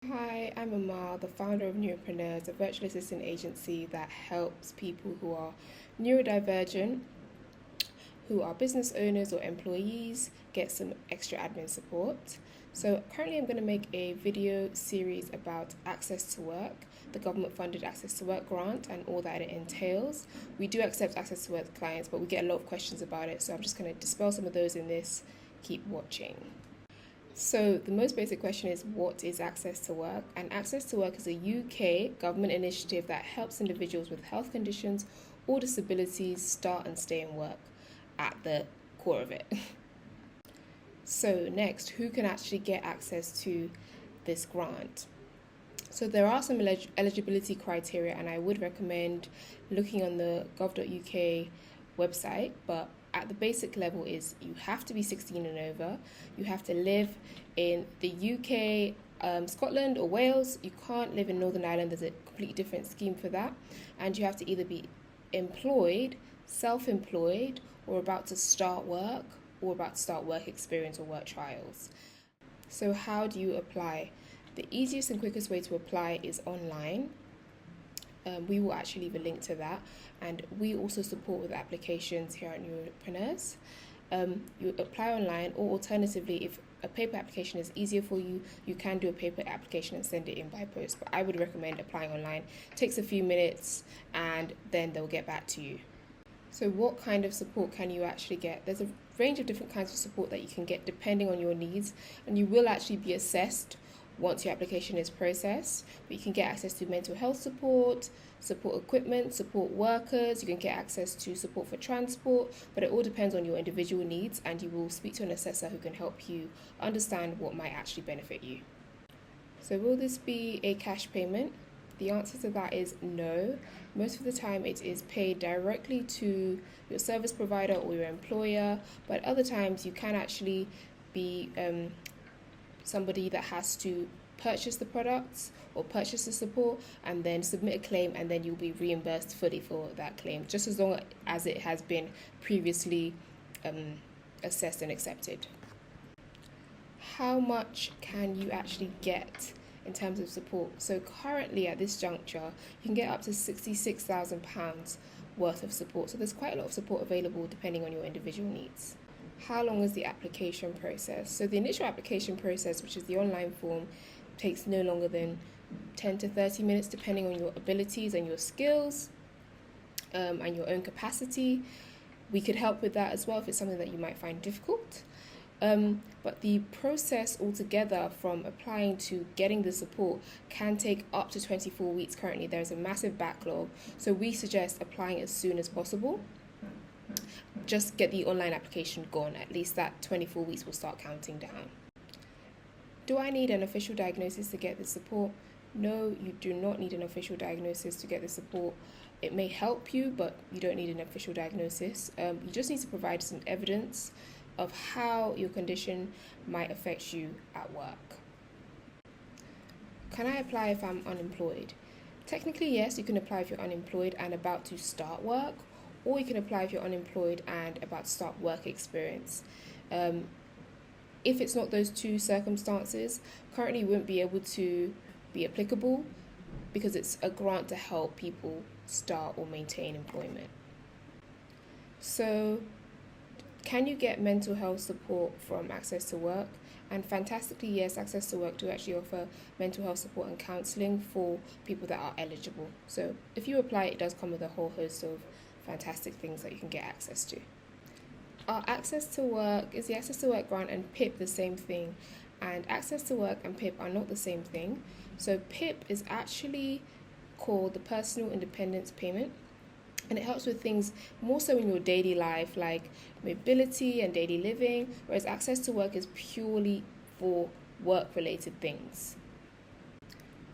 Hi, I'm Amal, the founder of Neuropreneurs, a virtual assistant agency that helps people who are neurodivergent, who are business owners or employees, get some extra admin support. So, currently, I'm going to make a video series about access to work, the government funded access to work grant, and all that it entails. We do accept access to work clients, but we get a lot of questions about it, so I'm just going to dispel some of those in this. Keep watching. So, the most basic question is what is access to work? And access to work is a UK government initiative that helps individuals with health conditions or disabilities start and stay in work at the core of it. So, next, who can actually get access to this grant? So, there are some eligibility criteria, and I would recommend looking on the gov.uk website, but at the basic level is you have to be 16 and over, you have to live in the UK, Scotland or Wales. You can't live in Northern Ireland, there's a completely different scheme for that, and you have to either be employed, self-employed, or about to start work, or about to start work experience or work trials. So how do you apply? The easiest and quickest way to apply is online. We will actually leave a link to that, and we also support with applications here at Neuropreneurs. You apply online, or alternatively, if a paper application is easier for you, you can do a paper application and send it in by post. But I would recommend applying online. It takes a few minutes, and then they'll get back to you. So, what kind of support can you actually get? There's a range of different kinds of support that you can get depending on your needs, and you will actually be assessed once your application is processed. But you can get access to mental health support, support equipment, support workers, you can get access to support for transport, but it all depends on your individual needs, and you will speak to an assessor who can help you understand what might actually benefit you. So, will this be a cash payment? The answer to that is no. Most of the time, it is paid directly to your service provider or your employer, but other times, you can actually be somebody that has to purchase the products or purchase the support and then submit a claim, and then you'll be reimbursed fully for that claim, just as long as it has been previously assessed and accepted. How much can you actually get in terms of support? So currently at this juncture, you can get up to £66,000 worth of support. So there's quite a lot of support available depending on your individual needs. How long is the application process? So the initial application process, which is the online form, takes no longer than 10 to 30 minutes depending on your abilities and your skills and your own capacity. We could help with that as well if it's something that you might find difficult. But the process altogether from applying to getting the support can take up to 24 weeks currently. There's a massive backlog, so we suggest applying as soon as possible. Just get the online application gone, at least that 24 weeks will start counting down. Do I need an official diagnosis to get the support? No, you do not need an official diagnosis to get the support. It may help you, but you don't need an official diagnosis. You just need to provide some evidence of how your condition might affect you at work. Can I apply if I'm unemployed? Technically, yes, you can apply if you're unemployed and about to start work, or you can apply if you're unemployed and about to start work experience. If it's not those two circumstances, currently you won't be able to be applicable because it's a grant to help people start or maintain employment. So, can you get mental health support from Access to Work? And fantastically, yes, Access to Work do actually offer mental health support and counselling for people that are eligible. So if you apply, it does come with a whole host of fantastic things that you can get access to. Is the Access to Work grant and PIP the same thing? And Access to Work and PIP are not the same thing. So PIP is actually called the Personal Independence Payment, and it helps with things more so in your daily life like mobility and daily living, whereas Access to Work is purely for work-related things.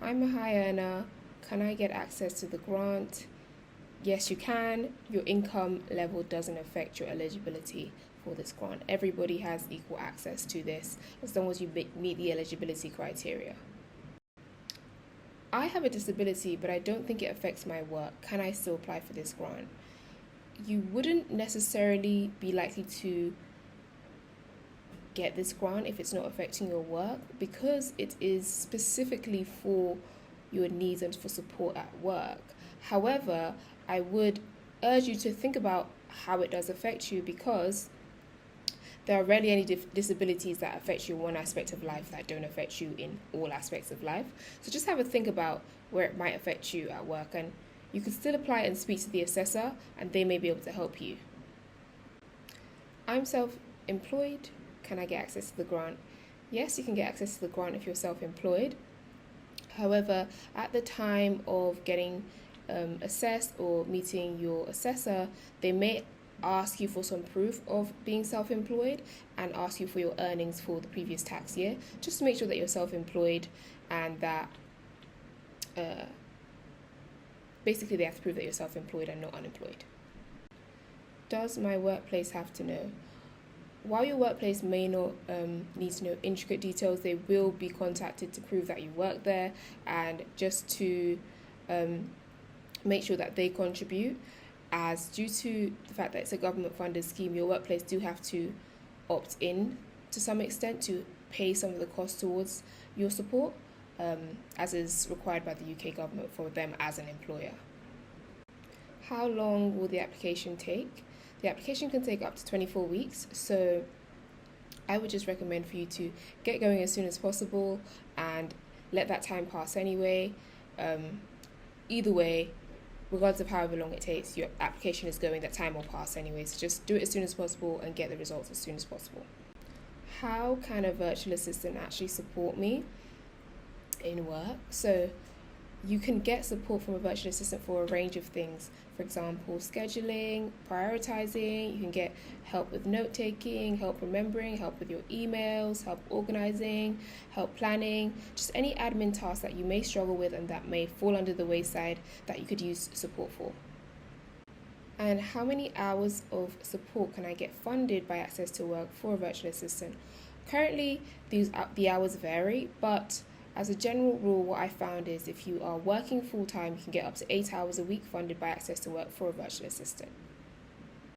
I'm a high earner. Can I get access to the grant? Yes, you can. Your income level doesn't affect your eligibility for this grant. Everybody has equal access to this as long as you meet the eligibility criteria. I have a disability, but I don't think it affects my work. Can I still apply for this grant? You wouldn't necessarily be likely to get this grant if it's not affecting your work, because it is specifically for your needs and for support at work. However, I would urge you to think about how it does affect you, because there are rarely any disabilities that affect you in one aspect of life that don't affect you in all aspects of life. So just have a think about where it might affect you at work, and you can still apply and speak to the assessor, and they may be able to help you. I'm self-employed. Can I get access to the grant? Yes, you can get access to the grant if you're self-employed. However, at the time of getting assessed or meeting your assessor, they may ask you for some proof of being self-employed and ask you for your earnings for the previous tax year, just to make sure that you're self-employed and that basically they have to prove that you're self-employed and not unemployed. Does my workplace have to know? While your workplace may not need to know intricate details, they will be contacted to prove that you work there and just to make sure that they contribute. As due to the fact that it's a government funded scheme, your workplace do have to opt in to some extent to pay some of the costs towards your support, as is required by the UK government for them as an employer. How long will the application take? The application can take up to 24 weeks, so I would just recommend for you to get going as soon as possible and let that time pass anyway. Either way, regardless of however long it takes, your application is going, that time will pass anyway, so just do it as soon as possible and get the results as soon as possible. How can a virtual assistant actually support me in work? So you can get support from a virtual assistant for a range of things. For example, scheduling, prioritizing. You can get help with note-taking, help remembering, help with your emails, help organizing, help planning, just any admin tasks that you may struggle with and that may fall under the wayside that you could use support for. And how many hours of support can I get funded by Access to Work for a virtual assistant? Currently, the hours vary, but as a general rule, what I found is if you are working full-time, you can get up to 8 hours a week funded by Access to Work for a virtual assistant.